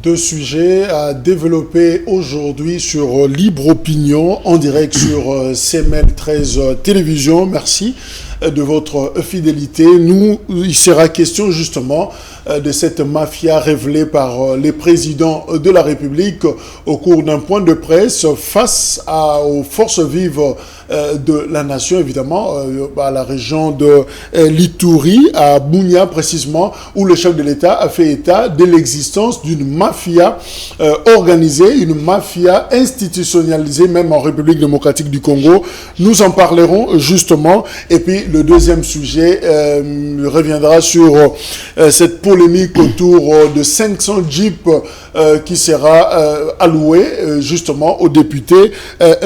Deux sujets à développer aujourd'hui sur Libre Opinion en direct sur CML 13 Télévision. Merci de votre fidélité. Il sera question justement de cette mafia révélée par les présidents de la République au cours d'un point de presse face aux forces vives de la nation, évidemment, à la région de l'Ituri, à Bunia précisément, où le chef de l'État a fait état de l'existence d'une mafia organisée, une mafia institutionnalisée, même en République démocratique du Congo. Nous en parlerons justement. Et puis le deuxième sujet reviendra sur cette polémique autour de 500 jeeps qui sera alloué justement aux députés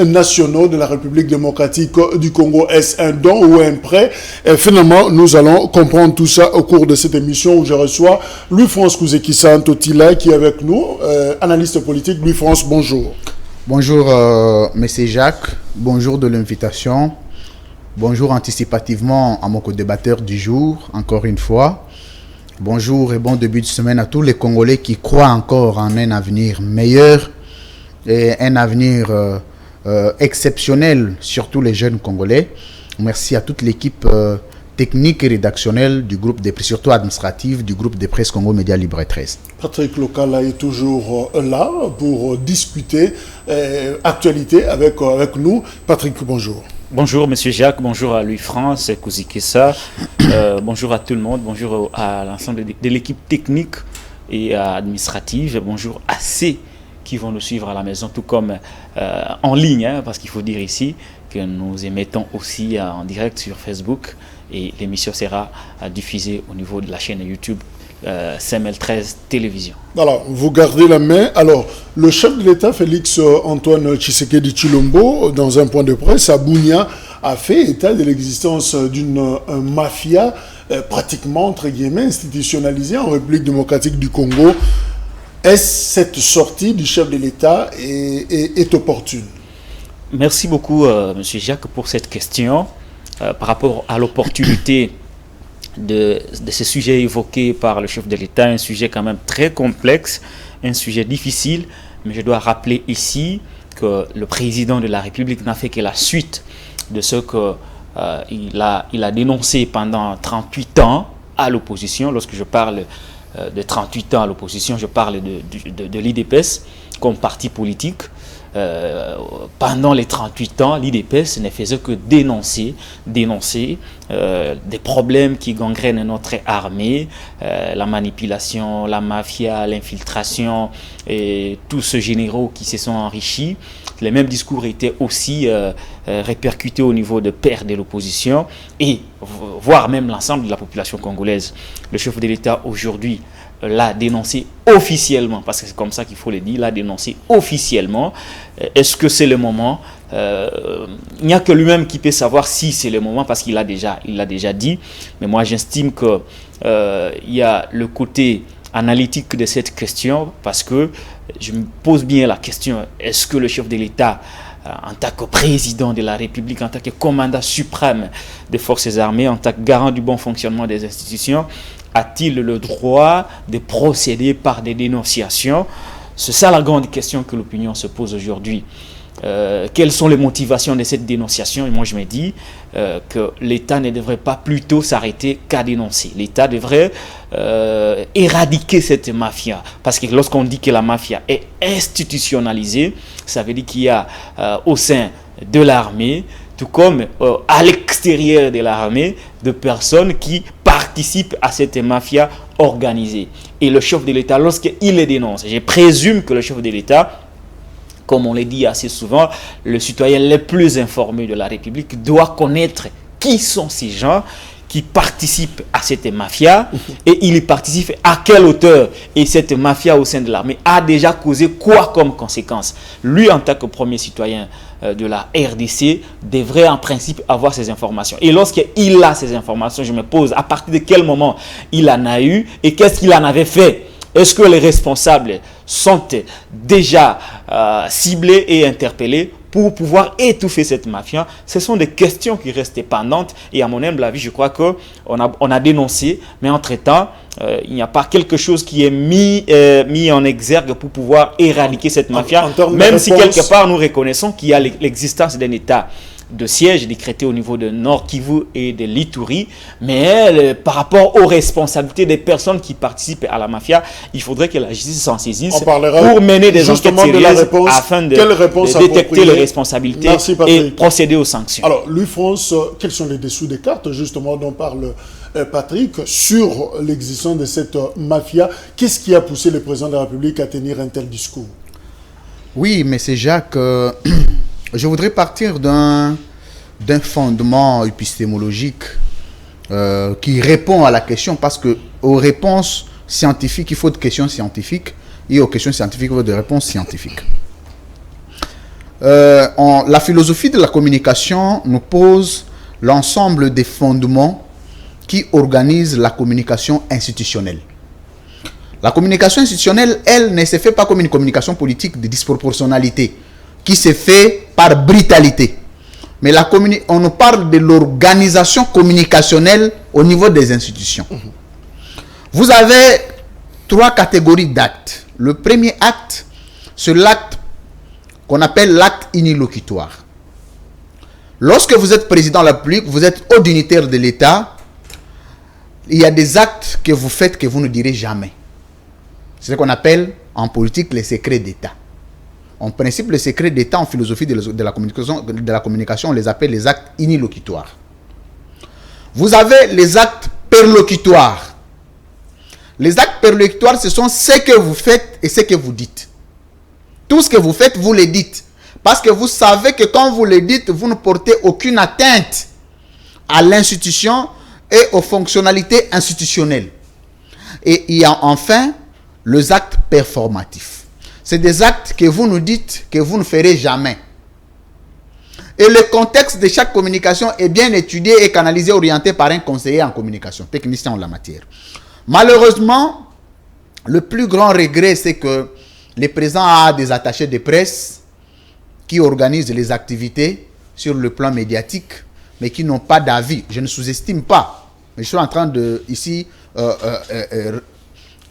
nationaux de la République démocratique du Congo. Est-ce un don ou un prêt? Finalement, nous allons comprendre tout ça au cours de cette émission où je reçois Louis-France Kouzekissa Totila qui est avec nous, analyste politique. Louis-France, bonjour. Bonjour, Monsieur Jacques. Bonjour de l'invitation. Bonjour anticipativement à mon co-débatteur du jour, encore une fois. Bonjour et bon début de semaine à tous les Congolais qui croient encore en un avenir meilleur et un avenir exceptionnel, surtout les jeunes Congolais. Merci à toute l'équipe technique et rédactionnelle du groupe des presse, surtout administrative, du groupe des presse Congo Média Libre 13. Patrick Lokala est toujours là pour discuter actualité avec nous. Patrick, bonjour. Bonjour Monsieur Jacques, bonjour à Louis-France Kouzekissa, bonjour à tout le monde, bonjour à l'ensemble de l'équipe technique et administrative, bonjour à ceux qui vont nous suivre à la maison, tout comme en ligne, parce qu'il faut dire ici que nous émettons aussi en direct sur Facebook et l'émission sera diffusée au niveau de la chaîne YouTube CML 13 Télévision. Alors, vous gardez la main. Alors, le chef de l'État, Félix Antoine Tshisekedi Tshilombo, dans un point de presse à Bunia, a fait état de l'existence d'une mafia pratiquement, entre guillemets, institutionnalisée en République démocratique du Congo. Est-ce cette sortie du chef de l'État est opportune? Merci beaucoup, Monsieur Jacques, pour cette question. Par rapport à l'opportunité de ce sujet évoqué par le chef de l'État, un sujet quand même très complexe, un sujet difficile, mais je dois rappeler ici que le président de la République n'a fait que la suite de ce qu'il a dénoncé pendant 38 ans à l'opposition. Lorsque je parle de 38 ans à l'opposition, je parle de l'IDPS comme parti politique. Pendant les 38 ans, l'IDPS ne faisait que dénoncer des problèmes qui gangrènent notre armée, la manipulation, la mafia, l'infiltration et tous ces généraux qui se sont enrichis. Les mêmes discours étaient aussi répercutés au niveau de pairs de l'opposition et voire même l'ensemble de la population congolaise. Le chef de l'État aujourd'hui l'a dénoncé officiellement, parce que c'est comme ça qu'il faut le dire, l'a dénoncé officiellement. Est-ce que c'est le moment? Il n'y a que lui-même qui peut savoir si c'est le moment, parce qu'il l'a déjà dit. Mais moi, j'estime que il y a le côté analytique de cette question, parce que je me pose bien la question, est-ce que le chef de l'État, en tant que président de la République, en tant que commandant suprême des forces armées, en tant que garant du bon fonctionnement des institutions, a-t-il le droit de procéder par des dénonciations? C'est ça la grande question que l'opinion se pose aujourd'hui. Quelles sont les motivations de cette dénonciation? Et moi je me dis que l'État ne devrait pas plutôt s'arrêter qu'à dénoncer. L'État devrait éradiquer cette mafia. Parce que lorsqu'on dit que la mafia est institutionnalisée, ça veut dire qu'il y a au sein de l'armée, tout comme à l'extérieur de l'armée, de personnes qui participent à cette mafia organisée. Et le chef de l'État, lorsqu'il les dénonce, je présume que le chef de l'État, comme on le dit assez souvent, le citoyen le plus informé de la République doit connaître qui sont ces gens qui participent à cette mafia et il y participe à quelle hauteur, et cette mafia au sein de l'armée a déjà causé quoi comme conséquence. Lui, en tant que premier citoyen de la RDC, devrait en principe avoir ces informations. Et lorsqu'il a ces informations, je me pose à partir de quel moment il en a eu et qu'est-ce qu'il en avait fait. Est-ce que les responsables sont déjà ciblés et interpellés pour pouvoir étouffer cette mafia? Ce sont des questions qui restent pendantes et à mon humble avis, je crois qu'on a dénoncé, mais entre-temps, il n'y a pas quelque chose qui est mis en exergue pour pouvoir éradiquer cette mafia, même si quelque part nous reconnaissons qu'il y a l'existence d'un État de siège décrété au niveau de Nord Kivu et de l'Ituri, mais par rapport aux responsabilités des personnes qui participent à la mafia, il faudrait que la justice s'en saisisse pour mener des enquêtes sérieuses afin de détecter les responsabilités et procéder aux sanctions. Alors, Louis-France, quels sont les dessous des cartes justement dont parle Patrick sur l'existence de cette mafia? Qu'est-ce qui a poussé le président de la République à tenir un tel discours? Oui, mais c'est Jacques... je voudrais partir d'un fondement épistémologique qui répond à la question, parce que aux réponses scientifiques, il faut de questions scientifiques, et aux questions scientifiques, il faut de réponses scientifiques. La philosophie de la communication nous pose l'ensemble des fondements qui organisent la communication institutionnelle. La communication institutionnelle, elle, ne se fait pas comme une communication politique de disproportionnalité, qui se fait par brutalité. Mais on nous parle de l'organisation communicationnelle au niveau des institutions. Vous avez 3 catégories d'actes. Le premier acte, c'est l'acte qu'on appelle l'acte unilocutoire. Lorsque vous êtes président de la République, vous êtes haut dignitaire de l'État, il y a des actes que vous faites que vous ne direz jamais. C'est ce qu'on appelle en politique les secrets d'État. En principe, les secrets d'État en philosophie de la communication, on les appelle les actes unilocutoires. Vous avez les actes perlocutoires. Les actes perlocutoires, ce sont ce que vous faites et ce que vous dites. Tout ce que vous faites, vous le dites. Parce que vous savez que quand vous le dites, vous ne portez aucune atteinte à l'institution et aux fonctionnalités institutionnelles. Et il y a enfin les actes performatifs. C'est des actes que vous nous dites que vous ne ferez jamais. Et le contexte de chaque communication est bien étudié et canalisé, orienté par un conseiller en communication, technicien en la matière. Malheureusement, le plus grand regret, c'est que le président a des attachés de presse qui organisent les activités sur le plan médiatique, mais qui n'ont pas d'avis. Je ne sous-estime pas, mais je suis en train de, ici,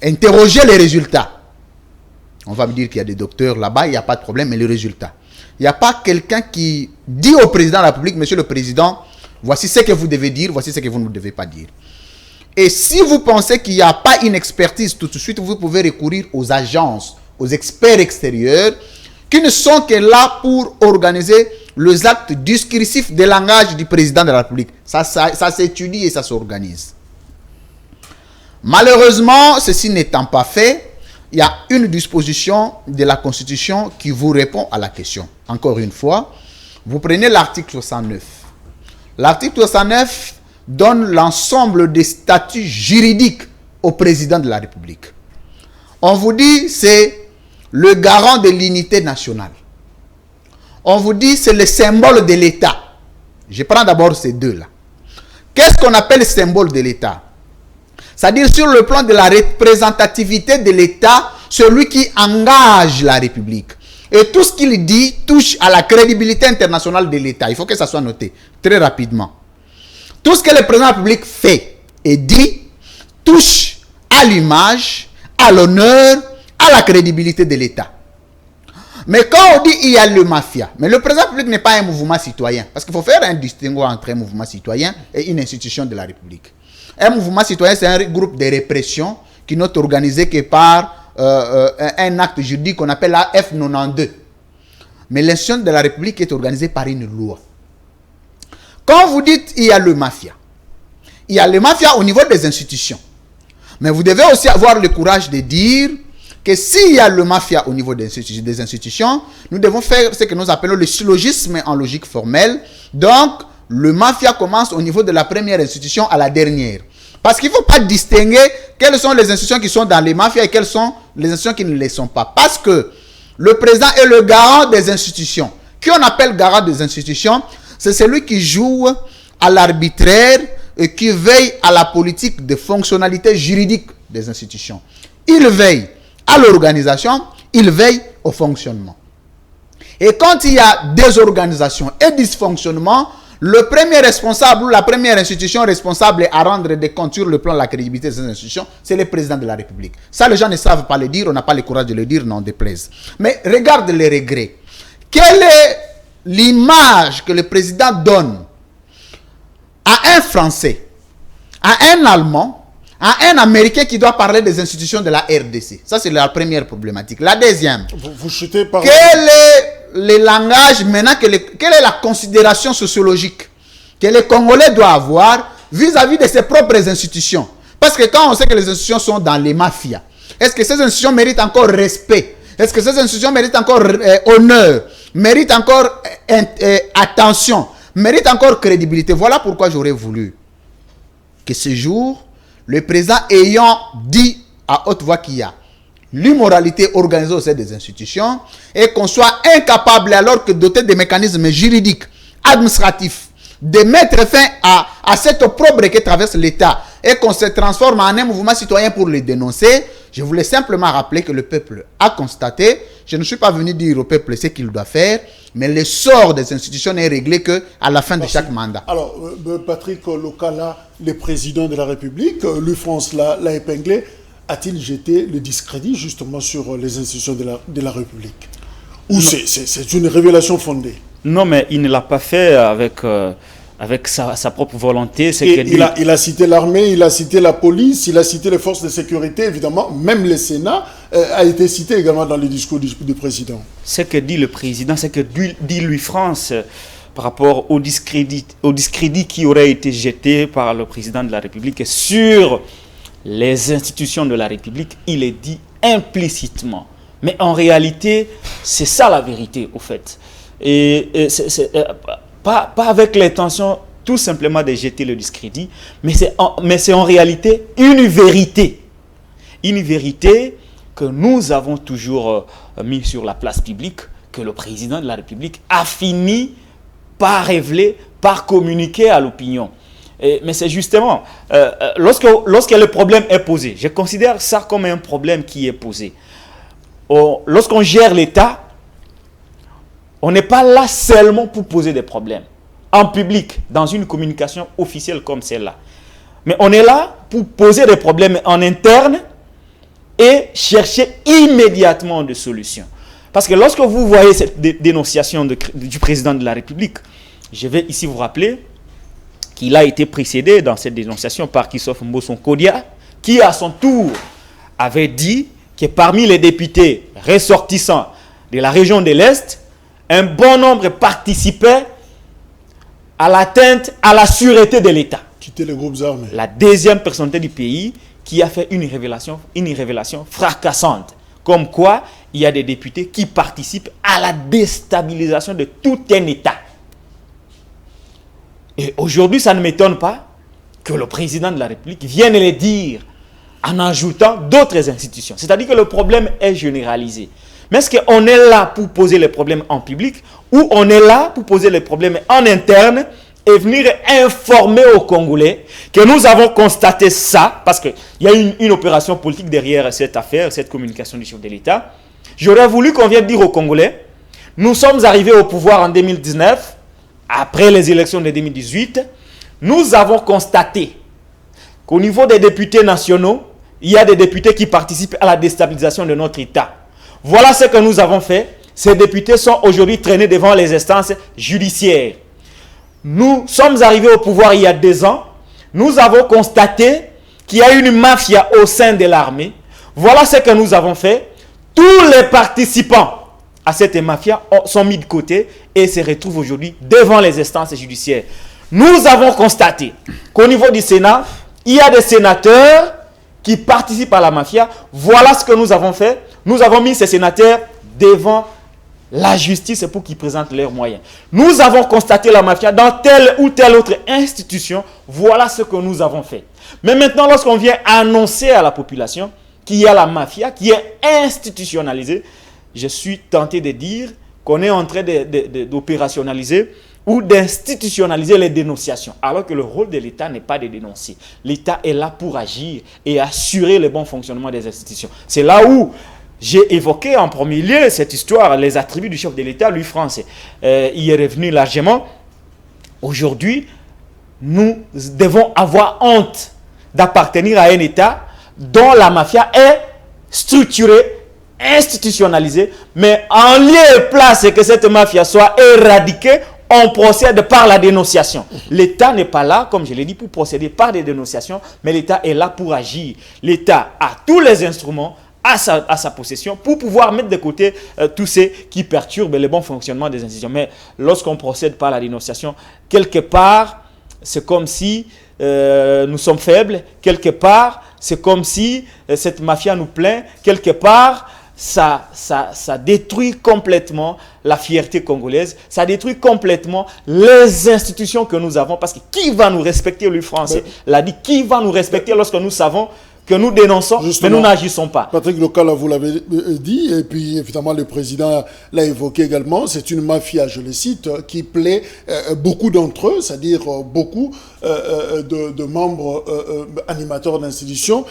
interroger les résultats. On va me dire qu'il y a des docteurs là-bas, il n'y a pas de problème, mais les résultats. Il n'y a pas quelqu'un qui dit au président de la République, monsieur le président, voici ce que vous devez dire, voici ce que vous ne devez pas dire. Et si vous pensez qu'il n'y a pas une expertise tout de suite, vous pouvez recourir aux agences, aux experts extérieurs, qui ne sont que là pour organiser les actes discursifs de langage du président de la République. Ça s'étudie et ça s'organise. Malheureusement, ceci n'étant pas fait, il y a une disposition de la Constitution qui vous répond à la question. Encore une fois, vous prenez l'article 69. L'article 69 donne l'ensemble des statuts juridiques au président de la République. On vous dit c'est le garant de l'unité nationale. On vous dit c'est le symbole de l'État. Je prends d'abord ces deux-là. Qu'est-ce qu'on appelle le symbole de l'État? C'est-à-dire sur le plan de la représentativité de l'État, celui qui engage la République. Et tout ce qu'il dit touche à la crédibilité internationale de l'État. Il faut que ça soit noté très rapidement. Tout ce que le président de la République fait et dit touche à l'image, à l'honneur, à la crédibilité de l'État. Mais quand on dit il y a le mafia, mais le président de la République n'est pas un mouvement citoyen. Parce qu'il faut faire un distinguo entre un mouvement citoyen et une institution de la République. Un mouvement citoyen, c'est un groupe de répression qui n'est organisé que par un acte juridique qu'on appelle la F92. Mais l'institution de la République est organisée par une loi. Quand vous dites il y a le mafia au niveau des institutions. Mais vous devez aussi avoir le courage de dire que s'il y a le mafia au niveau des institutions, nous devons faire ce que nous appelons le syllogisme en logique formelle. Donc, le mafia commence au niveau de la première institution à la dernière. Parce qu'il ne faut pas distinguer quelles sont les institutions qui sont dans les mafias et quelles sont les institutions qui ne le sont pas. Parce que le président est le garant des institutions. Qui on appelle garant des institutions? C'est celui qui joue à l'arbitraire et qui veille à la politique de fonctionnalité juridique des institutions. Il veille à l'organisation, il veille au fonctionnement. Et quand il y a désorganisation et dysfonctionnement, Le premier responsable ou la première institution responsable à rendre des comptes sur le plan de la crédibilité de ces institutions, c'est le président de la République. Ça, les gens ne savent pas le dire, on n'a pas le courage de le dire, non déplaise. Mais regarde les regrets. Quelle est l'image que le président donne à un Français, à un Allemand, à un Américain qui doit parler des institutions de la RDC? Ça, c'est la première problématique. La deuxième, vous chutez par... quel est le langage maintenant, quelle est la considération sociologique que les Congolais doivent avoir vis-à-vis de ses propres institutions? Parce que quand on sait que les institutions sont dans les mafias, est-ce que ces institutions méritent encore respect? Est-ce que ces institutions méritent encore honneur? Méritent encore attention? Méritent encore crédibilité? Voilà pourquoi j'aurais voulu que ce jour, le président ayant dit à haute voix qu'il y a l'immoralité organisée au sein des institutions et qu'on soit incapable, alors que doté de mécanismes juridiques, administratifs, de mettre fin à cette opprobre qui traverse l'État et qu'on se transforme en un mouvement citoyen pour le dénoncer. Je voulais simplement rappeler que le peuple a constaté. Je ne suis pas venu dire au peuple ce qu'il doit faire, mais le sort des institutions n'est réglé qu'à la fin de chaque mandat. Alors, Patrick Lokala, le président de la République, l'UFRANS l'a épinglé. A-t-il jeté le discrédit justement sur les institutions de la République? Ou c'est une révélation fondée? Non, mais il ne l'a pas fait avec sa propre volonté. Il a cité l'armée, il a cité la police, il a cité les forces de sécurité, évidemment. Même le Sénat a été cité également dans le discours du président. Ce que dit le président, c'est que dit l'UFRANS par rapport au discrédit qui aurait été jeté par le président de la République sur les institutions de la République, il est dit implicitement. Mais en réalité, c'est ça la vérité, au fait. Et c'est pas avec l'intention tout simplement de jeter le discrédit, mais c'est en réalité une vérité. Une vérité que nous avons toujours mis sur la place publique, que le président de la République a fini par révéler, par communiquer à l'opinion. Mais c'est justement, lorsque le problème est posé, je considère ça comme un problème qui est posé. Lorsqu'on gère l'État, on n'est pas là seulement pour poser des problèmes en public, dans une communication officielle comme celle-là. Mais on est là pour poser des problèmes en interne et chercher immédiatement des solutions. Parce que lorsque vous voyez cette dénonciation du président de la République, je vais ici vous rappeler qu'il a été précédé dans cette dénonciation par Christophe Mboson Kodia, qui à son tour avait dit que parmi les députés ressortissants de la région de l'Est, un bon nombre participaient à l'atteinte à la sûreté de l'État. Quitter les groupes armés. La deuxième personnalité du pays qui a fait une révélation fracassante. Comme quoi, il y a des députés qui participent à la déstabilisation de tout un État. Et aujourd'hui, ça ne m'étonne pas que le président de la République vienne le dire en ajoutant d'autres institutions. C'est-à-dire que le problème est généralisé. Mais est-ce qu'on est là pour poser les problèmes en public ou on est là pour poser les problèmes en interne et venir informer aux Congolais que nous avons constaté ça, parce qu'il y a une opération politique derrière cette affaire, cette communication du chef de l'État. J'aurais voulu qu'on vienne dire aux Congolais, nous sommes arrivés au pouvoir en 2019, après les élections de 2018, nous avons constaté qu'au niveau des députés nationaux, il y a des députés qui participent à la déstabilisation de notre État. Voilà ce que nous avons fait. Ces députés sont aujourd'hui traînés devant les instances judiciaires. Nous sommes arrivés au pouvoir il y a 2 ans. Nous avons constaté qu'il y a une mafia au sein de l'armée. Voilà ce que nous avons fait. Tous les participants à cette mafia sont mis de côté et se retrouvent aujourd'hui devant les instances judiciaires. Nous avons constaté qu'au niveau du Sénat, il y a des sénateurs qui participent à la mafia. Voilà ce que nous avons fait. Nous avons mis ces sénateurs devant la justice pour qu'ils présentent leurs moyens. Nous avons constaté la mafia dans telle ou telle autre institution. Voilà ce que nous avons fait. Mais maintenant, lorsqu'on vient annoncer à la population qu'il y a la mafia qui est institutionnalisée, je suis tenté de dire qu'on est en train d'opérationnaliser ou d'institutionnaliser les dénonciations, alors que le rôle de l'État n'est pas de dénoncer. L'État est là pour agir et assurer le bon fonctionnement des institutions. C'est là où j'ai évoqué en premier lieu cette histoire, les attributs du chef de l'État, l'UFRANS. Il est revenu largement. Aujourd'hui, nous devons avoir honte d'appartenir à un État dont la mafia est structurée, institutionnalisée, mais en lieu et place que cette mafia soit éradiquée, on procède par la dénonciation. L'État n'est pas là, comme je l'ai dit, pour procéder par des dénonciations, mais l'État est là pour agir. L'État a tous les instruments à sa possession pour pouvoir mettre de côté tous ceux qui perturbent le bon fonctionnement des institutions. Mais lorsqu'on procède par la dénonciation, quelque part, c'est comme si nous sommes faibles. Quelque part, c'est comme si cette mafia nous plaint. Quelque part, ça détruit complètement la fierté congolaise. Ça détruit complètement les institutions que nous avons. Parce que qui va nous respecter, lui français l'a dit, qui va nous respecter lorsque nous savons que nous dénonçons, mais nous n'agissons pas. Patrick Lokala, vous l'avez dit, et puis évidemment le président l'a évoqué également, c'est une mafia, je le cite, qui plaît beaucoup d'entre eux, c'est-à-dire beaucoup de membres animateurs d'institutions.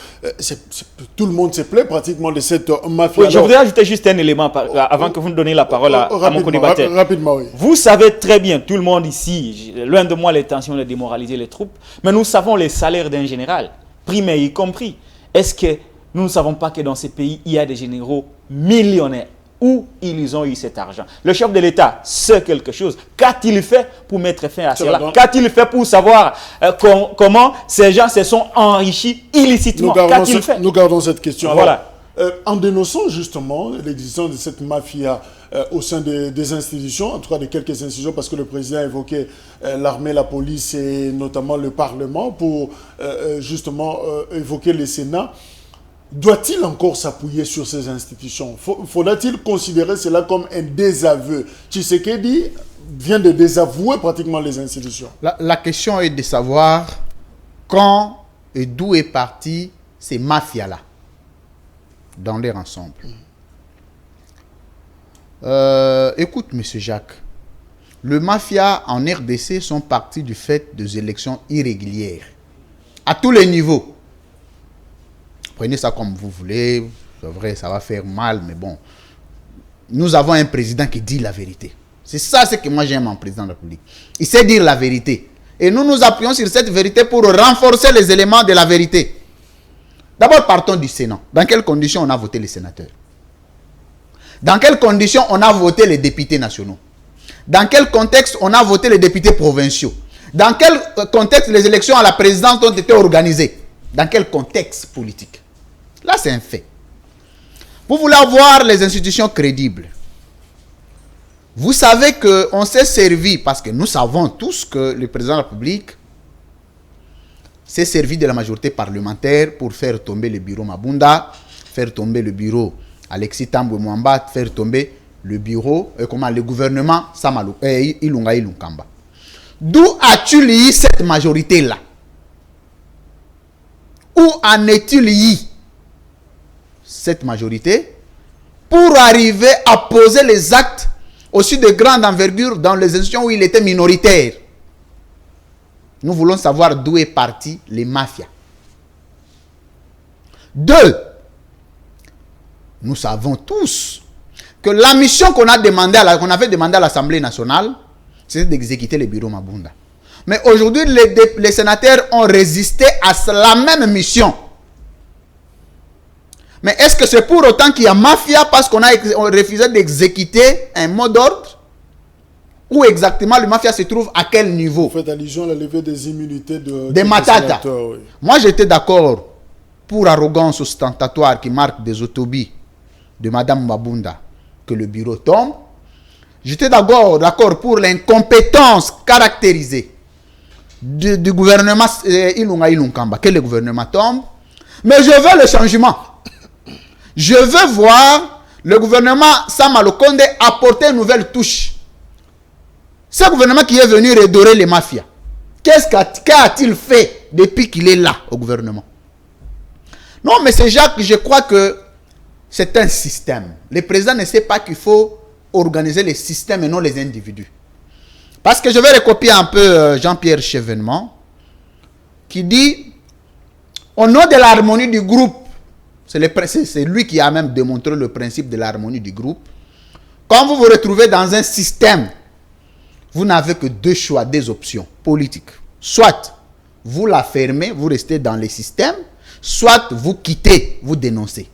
Tout le monde se plaît pratiquement de cette mafia. Oui, je voudrais ajouter juste un élément avant que vous me donniez la parole à mon co-débatteur. Rapidement, oui. Vous savez très bien, tout le monde ici, loin de moi l'intention de démoraliser les troupes, mais nous savons les salaires d'un général, primaire y compris. Est-ce que nous ne savons pas que dans ces pays, il y a des généraux millionnaires? Où ils ont eu cet argent? Le chef de l'État sait quelque chose. Qu'a-t-il fait pour mettre fin à cela? Qu'a-t-il fait pour savoir comment ces gens se sont enrichis illicitement? Qu'a-t-il fait? Nous gardons cette question. Voilà. En dénonçant justement l'existence de cette mafia au sein des institutions, en tout cas de quelques institutions, parce que le président a évoqué l'armée, la police et notamment le Parlement pour justement évoquer le Sénat, doit-il encore s'appuyer sur ces institutions? Faudra-t-il considérer cela comme un désaveu? Tshisekedi vient de désavouer pratiquement les institutions. La question est de savoir quand et d'où est partie ces mafias-là dans leur ensemble. Écoute, M. Jacques, le mafia en RDC sont partis du fait des élections irrégulières à tous les niveaux. Prenez ça comme vous voulez, c'est vrai, ça va faire mal, mais bon. Nous avons un président qui dit la vérité. C'est ça ce que moi j'aime en président de la République. Il sait dire la vérité. Et nous nous appuyons sur cette vérité pour renforcer les éléments de la vérité. D'abord, partons du Sénat. Dans quelles conditions on a voté les sénateurs? Dans quelles conditions on a voté les députés nationaux? Dans quel contexte on a voté les députés provinciaux? Dans quel contexte les élections à la présidence ont été organisées? Dans quel contexte politique? Là, c'est un fait. Vous voulez avoir les institutions crédibles. Vous savez qu'on s'est servi, parce que nous savons tous que le président de la République s'est servi de la majorité parlementaire pour faire tomber le bureau Mabunda, faire tomber le bureau Alexis Tambwe Mwamba, faire tomber le bureau, le gouvernement Ilunga Ilunkamba. D'où as-tu lié cette majorité-là? Où en est-il lié cette majorité pour arriver à poser les actes aussi de grande envergure dans les institutions où il était minoritaire? Nous voulons savoir d'où est parti les mafias. 2. Nous savons tous que la mission qu'on avait demandé à l'Assemblée nationale, c'était d'exécuter le bureau Mabunda. Mais aujourd'hui, les sénateurs ont résisté à la même mission. Mais est-ce que c'est pour autant qu'il y a mafia parce qu'on a refusé d'exécuter un mot d'ordre? Où exactement le mafia se trouve à quel niveau? Vous faites allusion à la levée des immunités des Matata. Oui. Moi, j'étais d'accord pour arrogance ostentatoire qui marque des autobies de Mme Mabunda que le bureau tombe. J'étais d'accord pour l'incompétence caractérisée du gouvernement Ilunga Ilunkamba, que le gouvernement tombe. Mais je veux le changement. Je veux voir le gouvernement Sama Lukonde apporter une nouvelle touche. Ce gouvernement qui est venu redorer les mafias, qu'a-t-il fait depuis qu'il est là au gouvernement? Non, mais c'est Jacques, je crois que c'est un système. Le président ne sait pas qu'il faut organiser les systèmes et non les individus. Parce que je vais recopier un peu Jean-Pierre Chevènement, qui dit, au nom de l'harmonie du groupe, c'est lui qui a même démontré le principe de l'harmonie du groupe, quand vous vous retrouvez dans un système, vous n'avez que deux choix, deux options politiques. Soit vous la fermez, vous restez dans les systèmes, soit vous quittez, vous dénoncez.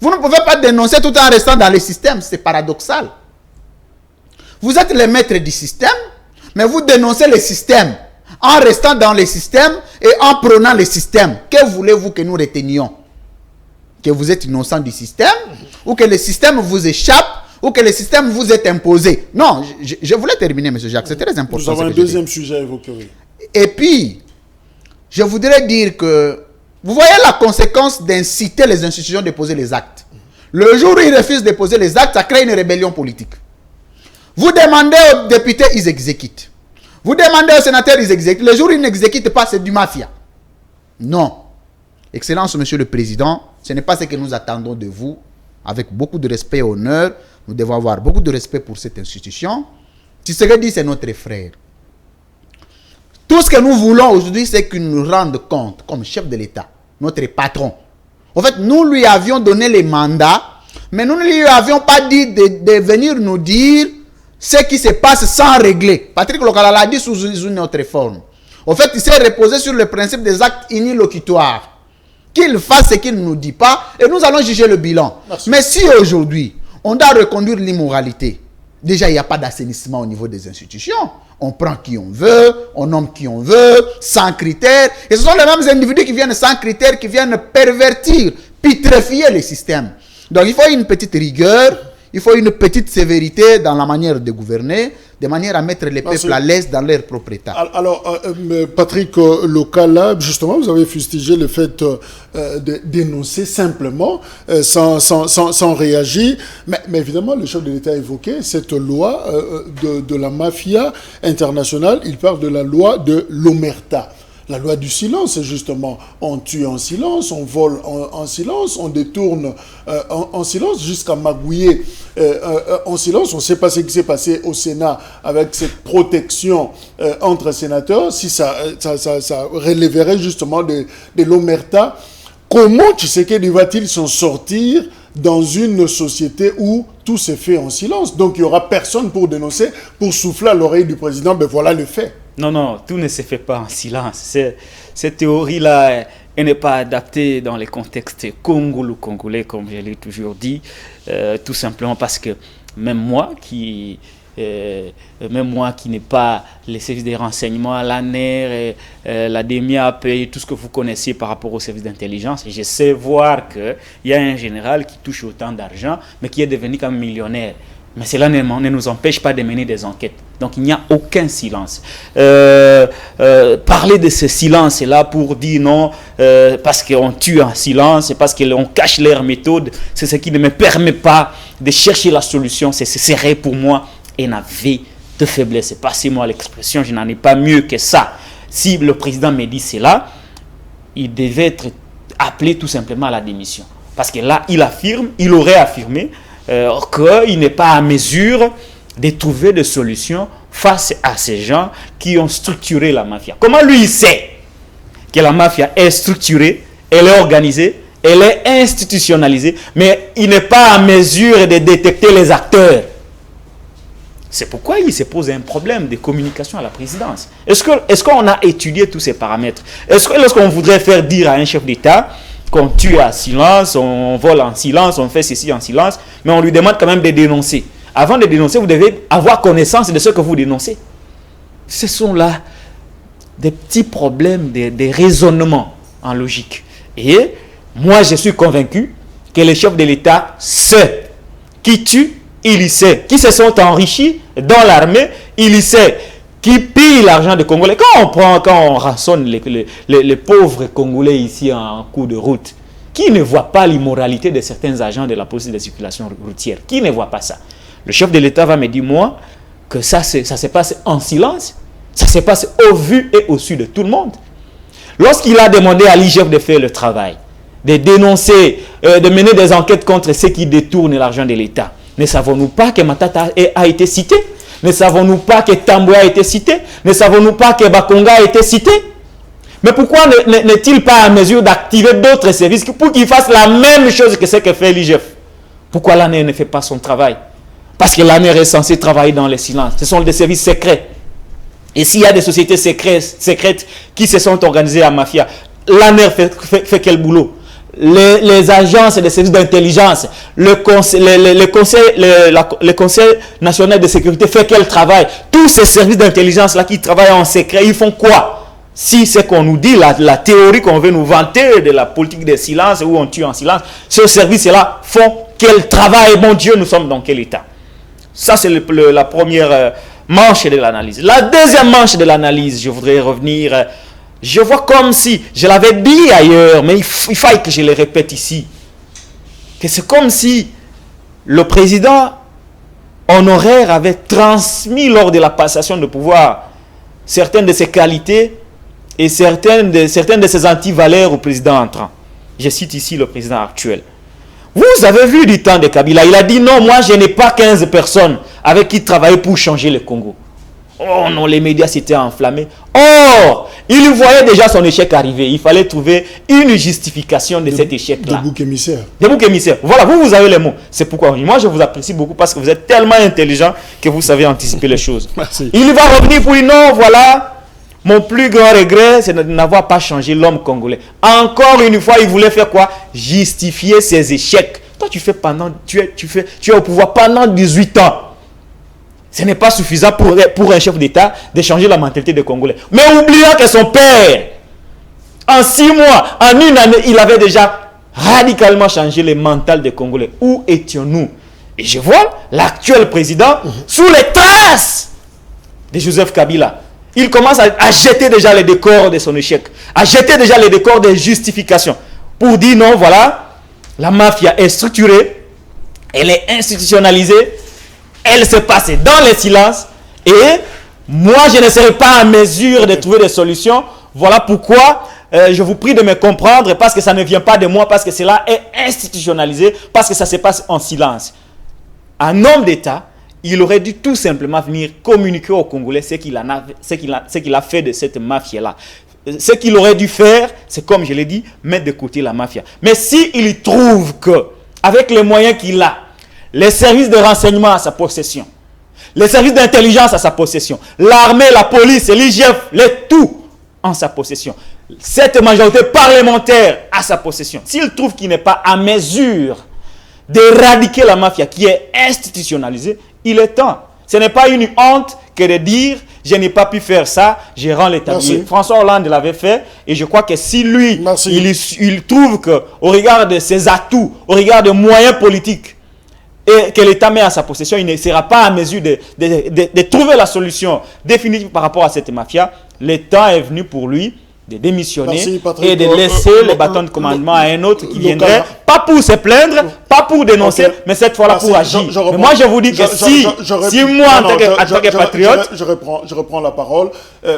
Vous ne pouvez pas dénoncer tout en restant dans les systèmes, c'est paradoxal. Vous êtes les maîtres du système, mais vous dénoncez les systèmes en restant dans les systèmes et en prônant les systèmes. Que voulez-vous que nous retenions? Que vous êtes innocent du système, ou que le système vous échappe, ou que le système vous est imposé? Non, je voulais terminer, M. Jacques, c'est très important. Nous avons un deuxième sujet à évoquer. Oui. Et puis, je voudrais dire que, vous voyez la conséquence d'inciter les institutions à déposer les actes. Le jour où ils refusent de déposer les actes, ça crée une rébellion politique. Vous demandez aux députés, ils exécutent. Vous demandez aux sénateurs, ils exécutent. Le jour où ils n'exécutent pas, c'est du mafia. Non. Excellence, Monsieur le Président, ce n'est pas ce que nous attendons de vous. Avec beaucoup de respect et honneur, nous devons avoir beaucoup de respect pour cette institution. Tshisekedi, c'est notre frère. Tout ce que nous voulons aujourd'hui, c'est qu'il nous rende compte, comme chef de l'État, notre patron. En fait, nous lui avions donné les mandats, mais nous ne lui avions pas dit de venir nous dire ce qui se passe sans régler. Patrick Lokala l'a dit sous une autre forme. En fait, il s'est reposé sur le principe des actes unilocutoires. Qu'il fasse ce qu'il ne nous dit pas, et nous allons juger le bilan. Merci. Mais si aujourd'hui, on doit reconduire l'immoralité, déjà, il n'y a pas d'assainissement au niveau des institutions. On prend qui on veut, on nomme qui on veut, sans critères. Et ce sont les mêmes individus qui viennent sans critères, qui viennent pervertir, putréfier les systèmes. Donc, il faut une petite rigueur, il faut une petite sévérité dans la manière de gouverner, de manière à mettre les peuples à l'aise dans leur propre État. Alors, Patrick Lokala, justement, vous avez fustigé le fait de dénoncer simplement, sans réagir. Mais évidemment, le chef de l'État a évoqué cette loi de la mafia internationale. Il parle de la loi de l'omerta. La loi du silence, justement. On tue en silence, on vole en silence, on détourne en silence, jusqu'à magouiller en silence. On ne sait pas ce qui s'est passé au Sénat avec cette protection entre sénateurs, si ça relèverait justement de l'omerta. Comment Tshisekedi va-t-il s'en sortir dans une société où tout se fait en silence? Donc il n'y aura personne pour dénoncer, pour souffler à l'oreille du président, ben voilà le fait. Non, tout ne se fait pas en silence. Cette théorie-là, elle n'est pas adaptée dans les contextes congolais, comme je l'ai toujours dit, tout simplement parce que même moi qui n'ai pas les services des renseignements, l'ANER, la DEMIAP et tout ce que vous connaissez par rapport aux services d'intelligence, je sais voir qu'il y a un général qui touche autant d'argent, mais qui est devenu comme millionnaire. Mais cela ne nous empêche pas de mener des enquêtes. Donc il n'y a aucun silence. Parler de ce silence-là pour dire non, parce qu'on tue en silence, parce qu'on cache leurs méthodes, c'est ce qui ne me permet pas de chercher la solution. Ce serait pour moi un aveu de faiblesse. Passez-moi l'expression, je n'en ai pas mieux que ça. Si le président me dit cela, il devait être appelé tout simplement à la démission. Parce que là, il aurait affirmé qu'il n'est pas à mesure de trouver des solutions face à ces gens qui ont structuré la mafia. Comment lui il sait que la mafia est structurée, elle est organisée, elle est institutionnalisée, mais il n'est pas à mesure de détecter les acteurs? C'est pourquoi il se pose un problème de communication à la présidence. Est-ce qu'on a étudié tous ces paramètres? Est-ce que lorsqu'on voudrait faire dire à un chef d'État qu'on tue en silence, on vole en silence, on fait ceci en silence, mais on lui demande quand même de dénoncer. Avant de dénoncer, vous devez avoir connaissance de ce que vous dénoncez. Ce sont là des petits problèmes, des raisonnements en logique. Et moi, je suis convaincu que les chefs de l'État sait qui tue, il sait, qui se sont enrichis dans l'armée, il sait, qui pille l'argent des Congolais. Quand on rançonne les pauvres Congolais ici en cours de route, qui ne voit pas l'immoralité de certains agents de la police de circulation routière? Qui ne voit pas ça? Le chef de l'État va me dire, moi, que ça se passe en silence, ça se passe au vu et au su de tout le monde. Lorsqu'il a demandé à l'IGF de faire le travail, de dénoncer, de mener des enquêtes contre ceux qui détournent l'argent de l'État, ne savons-nous pas que Matata a été cité? Ne savons-nous pas que Tambouya a été cité? Ne savons-nous pas que Bakonga a été cité? Mais pourquoi n'est-il pas à mesure d'activer d'autres services pour qu'ils fassent la même chose que ce que fait l'IGF? Pourquoi l'ANER ne fait pas son travail? Parce que l'ANER est censé travailler dans le silence. Ce sont des services secrets. Et s'il y a des sociétés secrètes qui se sont organisées en mafia, l'ANER fait quel boulot? Les agences et les services d'intelligence, le Conseil national de sécurité fait quel travail? Tous ces services d'intelligence-là qui travaillent en secret, ils font quoi? Si c'est qu'on nous dit, la théorie qu'on veut nous vanter de la politique des silences, où on tue en silence, ces services-là font quel travail? Mon Dieu, nous sommes dans quel état? Ça, c'est la première manche de l'analyse. La deuxième manche de l'analyse, je voudrais revenir... Je vois comme si, je l'avais dit ailleurs, mais il faille que je le répète ici, que c'est comme si le président honoraire avait transmis lors de la passation de pouvoir certaines de ses qualités et certaines de ses antivaleurs au président entrant. Je cite ici le président actuel. Vous avez vu du temps de Kabila, il a dit non, moi je n'ai pas 15 personnes avec qui travailler pour changer le Congo. Oh non, les médias s'étaient enflammés. Or, il voyait déjà son échec arriver. Il fallait trouver une justification de cet échec-là. Des boucs émissaires. Des boucs émissaires. Voilà, vous avez les mots. C'est pourquoi moi je vous apprécie beaucoup parce que vous êtes tellement intelligent que vous savez anticiper les choses. Merci. Il va revenir pour dire non, voilà, mon plus grand regret, c'est de n'avoir pas changé l'homme congolais. Encore une fois, il voulait faire quoi? Justifier ses échecs. Toi, tu es au pouvoir pendant 18 ans. Ce n'est pas suffisant pour un chef d'État de changer la mentalité des Congolais. Mais oubliant que son père, en 6 mois, en une année, il avait déjà radicalement changé le mental des Congolais. Où étions-nous? Et je vois l'actuel président sous les traces de Joseph Kabila. Il commence à jeter déjà les décors de son échec, à jeter déjà les décors des justifications pour dire non, voilà, la mafia est structurée, elle est institutionnalisée, elle se passe dans les silences et moi je ne serai pas en mesure de trouver des solutions. Voilà pourquoi je vous prie de me comprendre, parce que ça ne vient pas de moi, parce que cela est institutionnalisé, parce que ça se passe en silence. Un homme d'État, il aurait dû tout simplement venir communiquer aux Congolais ce qu'il a fait de cette mafia-là. Ce qu'il aurait dû faire, c'est comme je l'ai dit, mettre de côté la mafia. Mais s'il trouve que, avec les moyens qu'il a, les services de renseignement à sa possession, les services d'intelligence à sa possession, l'armée, la police, l'IGF, tout en sa possession, cette majorité parlementaire à sa possession, s'il trouve qu'il n'est pas à mesure d'éradiquer la mafia qui est institutionnalisée, il est temps. Ce n'est pas une honte que de dire je n'ai pas pu faire ça, je rends l'établi. François Hollande l'avait fait et je crois que si lui, il trouve qu'au regard de ses atouts, au regard des moyens politiques, et que l'État met à sa possession, il ne sera pas à mesure de trouver la solution définitive par rapport à cette mafia. Le temps est venu pour lui de démissionner et de laisser les bâtons de commandement à un autre qui viendrait, pas pour se plaindre, pas pour dénoncer, mais cette fois-là pour agir. Mais moi je vous dis que si moi en tant que patriote, je reprends la parole.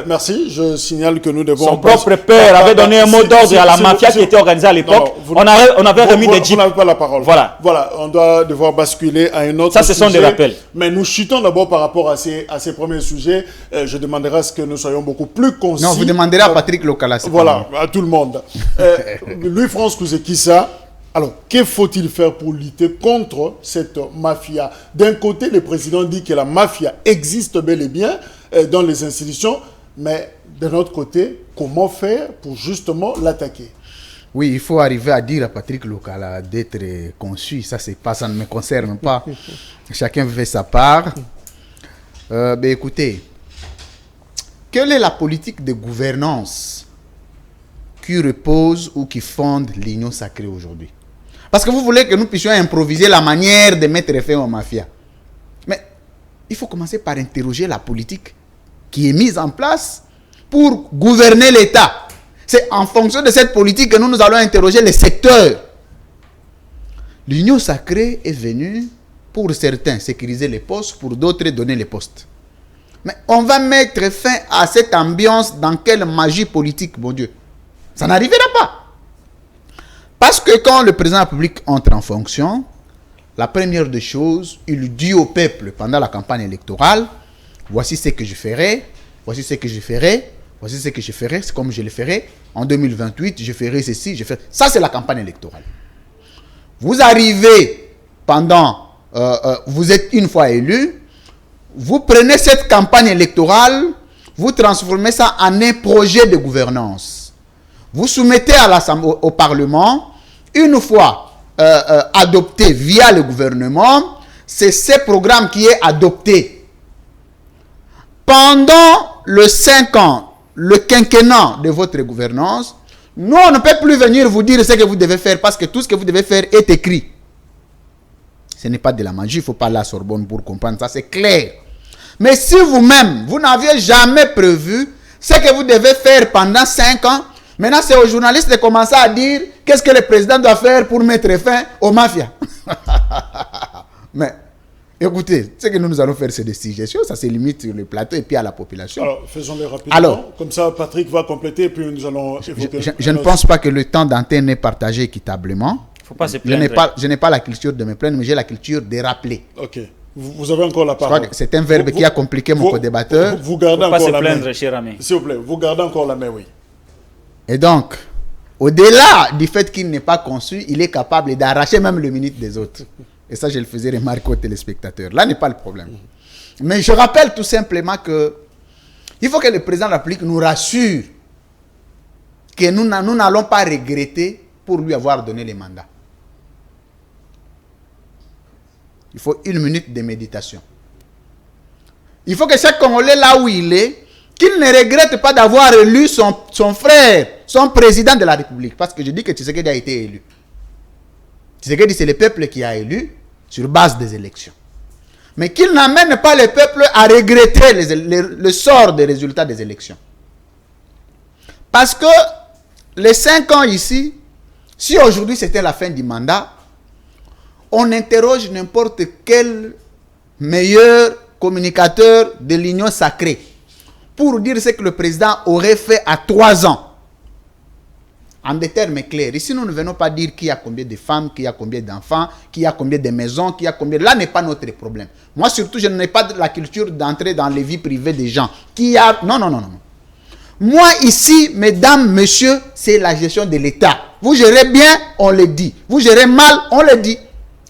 Merci, je signale que nous devons... Son propre père avait donné un mot d'ordre à la mafia qui était organisée à l'époque. On avait remis des jeeps. Vous n'avez pas la parole. Voilà, on doit devoir basculer à un autre sujet. Ça, ce sont des rappels. Mais nous chutons d'abord par rapport à ces premiers sujets. Je demanderai à ce que nous soyons beaucoup plus concis. Non, vous demanderez à Patrick Lokala. Voilà, à tout le monde. Louis-France Kouzekissa, alors, que faut-il faire pour lutter contre cette mafia? D'un côté, le président dit que la mafia existe bel et bien dans les institutions, mais d'un autre côté, comment faire pour justement l'attaquer? Oui, il faut arriver à dire à Patrick Lokala d'être conçu. Ça ne me concerne pas. Chacun fait sa part. Écoutez, quelle est la politique de gouvernance qui repose ou qui fonde l'Union sacrée aujourd'hui? Parce que vous voulez que nous puissions improviser la manière de mettre fin aux mafias. Mais il faut commencer par interroger la politique qui est mise en place pour gouverner l'État. C'est en fonction de cette politique que nous allons interroger les secteurs. L'Union sacrée est venue, pour certains, sécuriser les postes, pour d'autres, donner les postes. Mais on va mettre fin à cette ambiance dans quelle magie politique, mon Dieu? Ça n'arrivera pas. Parce que quand le président de la République entre en fonction, la première des choses, il dit au peuple pendant la campagne électorale, voici ce que je ferai, voici ce que je ferai, voici ce que je ferai, c'est comme je le ferai. En 2028, je ferai ceci, je ferai... Ça, c'est la campagne électorale. Vous arrivez vous êtes une fois élu, vous prenez cette campagne électorale, vous transformez ça en un projet de gouvernance. Vous soumettez au Parlement, une fois adopté via le gouvernement, c'est ce programme qui est adopté. Pendant le 5 ans, le quinquennat de votre gouvernance, nous, on ne peut plus venir vous dire ce que vous devez faire parce que tout ce que vous devez faire est écrit. Ce n'est pas de la magie, il ne faut pas aller à Sorbonne pour comprendre ça, c'est clair. Mais si vous-même, vous n'aviez jamais prévu ce que vous devez faire pendant 5 ans, maintenant c'est aux journalistes de commencer à dire qu'est-ce que le président doit faire pour mettre fin aux mafias. Mais écoutez, ce que nous allons faire, c'est des suggestions, ça se limite sur le plateau et puis à la population. Alors, faisons-les rapidement. Comme ça, Patrick va compléter et puis nous allons évoquer. Je ne pense pas que le temps d'antenne est partagé équitablement. Faut pas se plaindre. Je n'ai pas la culture de me plaindre, mais j'ai la culture de rappeler. Ok. Vous avez encore la parole. C'est un verbe qui a compliqué mon co-débatteur. Vous gardez encore la main. Faut pas se plaindre, cher ami. S'il vous plaît, vous gardez encore la main, oui. Et donc, au-delà du fait qu'il n'est pas conçu, il est capable d'arracher même le minute des autres. Et ça, je le faisais remarquer aux téléspectateurs. Là n'est pas le problème. Mais je rappelle tout simplement que il faut que le président de la République nous rassure que nous n'allons pas regretter pour lui avoir donné les mandats. Il faut 1 minute de méditation. Il faut que chaque Congolais, là où il est, qu'il ne regrette pas d'avoir élu son frère, son président de la République. Parce que je dis que Tshisekedi a été élu. Tshisekedi, c'est le peuple qui a élu sur base des élections. Mais qu'il n'amène pas le peuple à regretter le sort des résultats des élections. Parce que les 5 ans ici, si aujourd'hui c'était la fin du mandat, on interroge n'importe quel meilleur communicateur de l'Union sacrée pour dire ce que le président aurait fait à 3 ans. En des termes clairs. Ici, nous ne venons pas dire qui a combien de femmes, qui a combien d'enfants, qui a combien de maisons, qui a combien... Là n'est pas notre problème. Moi, surtout, je n'ai pas de la culture d'entrer dans les vies privées des gens. Non. Moi, ici, mesdames, messieurs, c'est la gestion de l'État. Vous gérez bien, on le dit. Vous gérez mal, on le dit.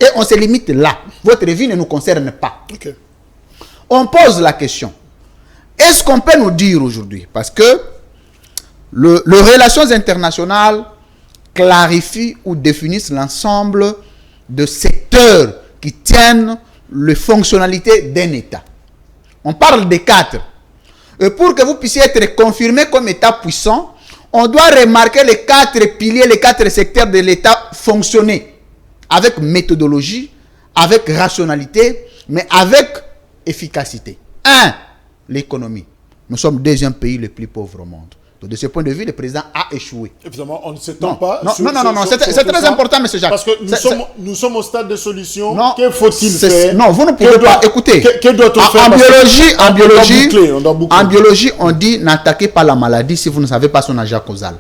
Et on se limite là. Votre vie ne nous concerne pas. Okay. On pose la question. Est-ce qu'on peut nous dire aujourd'hui, parce que les relations internationales clarifient ou définissent l'ensemble de secteurs qui tiennent les fonctionnalités d'un État. On parle des 4. Et pour que vous puissiez être confirmé comme État puissant, on doit remarquer les 4 piliers, les 4 secteurs de l'État fonctionner. Avec méthodologie, avec rationalité, mais avec efficacité. 1. L'économie. Nous sommes le 2e pays le plus pauvre au monde. Donc de ce point de vue, le président a échoué. Évidemment, on ne s'étend pas. Non, c'est très important, M. Jacques. Parce que nous sommes au stade de solution. Que faut-il faire? Non, vous ne pouvez pas. Écoutez, que doit-on faire? En biologie, on dit n'attaquez pas la maladie si vous ne savez pas son agent causal.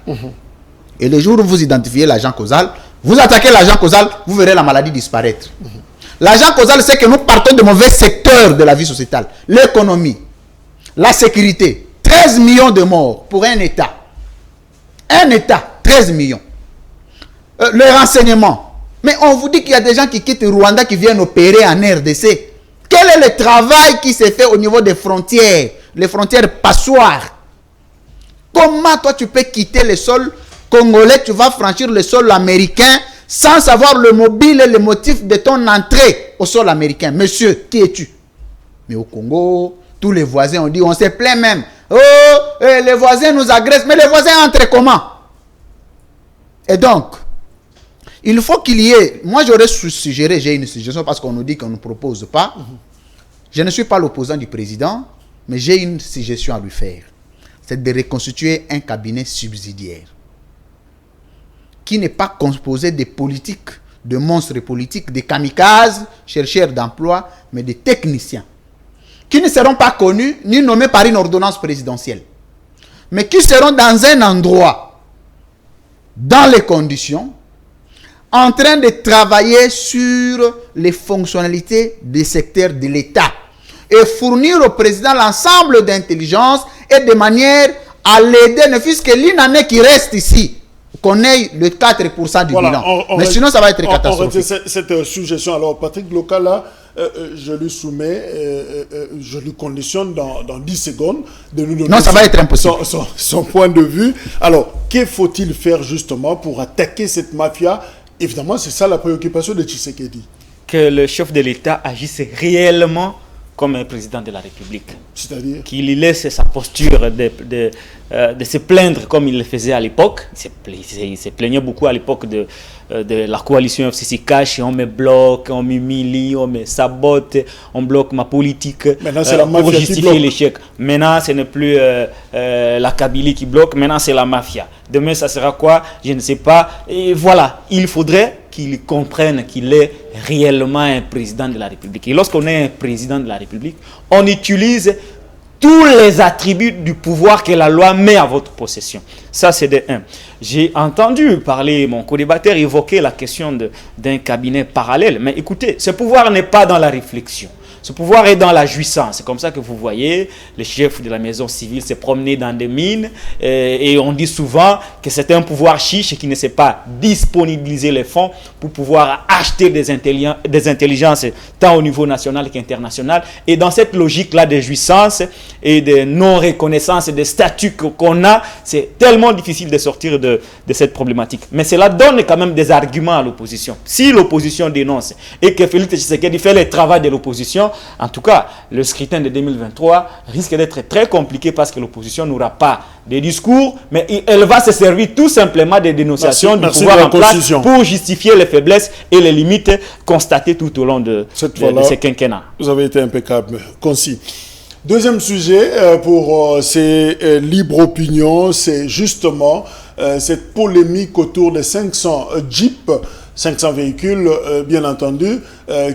Et le jour où vous identifiez l'agent causal, vous attaquez l'agent causal, vous verrez la maladie disparaître. L'agent causal, c'est que nous partons de mauvais secteurs de la vie sociétale. L'économie, la sécurité. 13 millions de morts pour un État. Un État, 13 millions. Le renseignement. Mais on vous dit qu'il y a des gens qui quittent Rwanda qui viennent opérer en RDC. Quel est le travail qui s'est fait au niveau des frontières? Les frontières passoires. Comment toi tu peux quitter le sol congolais, tu vas franchir le sol américain sans savoir le mobile et le motif de ton entrée au sol américain? Monsieur, qui es-tu? Mais au Congo, tous les voisins ont dit, on se plaint même. Oh, les voisins nous agressent. Mais les voisins entrent comment? Et donc, il faut qu'il y ait... Moi, j'aurais suggéré, j'ai une suggestion parce qu'on nous dit qu'on ne propose pas. Je ne suis pas l'opposant du président, mais j'ai une suggestion à lui faire. C'est de reconstituer un cabinet subsidiaire qui n'est pas composé de politiques, de monstres politiques, de kamikazes, chercheurs d'emploi, mais de techniciens qui ne seront pas connus ni nommés par une ordonnance présidentielle, mais qui seront dans un endroit, dans les conditions, en train de travailler sur les fonctionnalités des secteurs de l'État et fournir au président l'ensemble d'intelligence et de manière à l'aider, ne fût-ce que l'une année qui reste ici, qu'on ait le 4% du bilan. Mais sinon, ça va être catastrophique. Cette suggestion, alors Patrick Bloka, là, je lui soumets, je lui conditionne dans 10 secondes de nous donner Non, ça va être impossible. Son point de vue. Alors, que faut-il faire justement pour attaquer cette mafia? Évidemment, c'est ça la préoccupation de Tshisekedi. Que le chef de l'État agisse réellement comme un président de la République. C'est-à-dire qu'il laisse sa posture de se plaindre comme il le faisait à l'époque. Il se plaignait beaucoup à l'époque de la coalition FCC Cash. On me bloque, on m'humilie, on me sabote, on bloque ma politique pour justifier l'échec. Maintenant, ce n'est plus la Kabylie qui bloque, maintenant c'est la mafia. Demain, ça sera quoi? Je ne sais pas. Et voilà, il faudrait qu'il comprenne qu'il est réellement un président de la République. Et lorsqu'on est un président de la République, on utilise tous les attributs du pouvoir que la loi met à votre possession. Ça, c'est de 1. J'ai entendu parler, mon co-débatteur évoquer la question d'un cabinet parallèle. Mais écoutez, ce pouvoir n'est pas dans la réflexion. Ce pouvoir est dans la jouissance. C'est comme ça que vous voyez le chef de la maison civile se promener dans des mines et on dit souvent que c'est un pouvoir chiche qui ne sait pas disponibiliser les fonds pour pouvoir acheter des intelligences tant au niveau national qu'international. Et dans cette logique-là de jouissance et de non-reconnaissance et de statut qu'on a, c'est tellement difficile de sortir de cette problématique. Mais cela donne quand même des arguments à l'opposition. Si l'opposition dénonce et que Félix Tshisekedi fait le travail de l'opposition, en tout cas, le scrutin de 2023 risque d'être très compliqué parce que l'opposition n'aura pas de discours, mais elle va se servir tout simplement des dénonciations du pouvoir en place pour justifier les faiblesses et les limites constatées tout au long de ce quinquennat. Vous avez été impeccable, concis. Deuxième sujet pour ces libres opinions, c'est justement cette polémique autour des 500 Jeeps, 500 véhicules, bien entendu,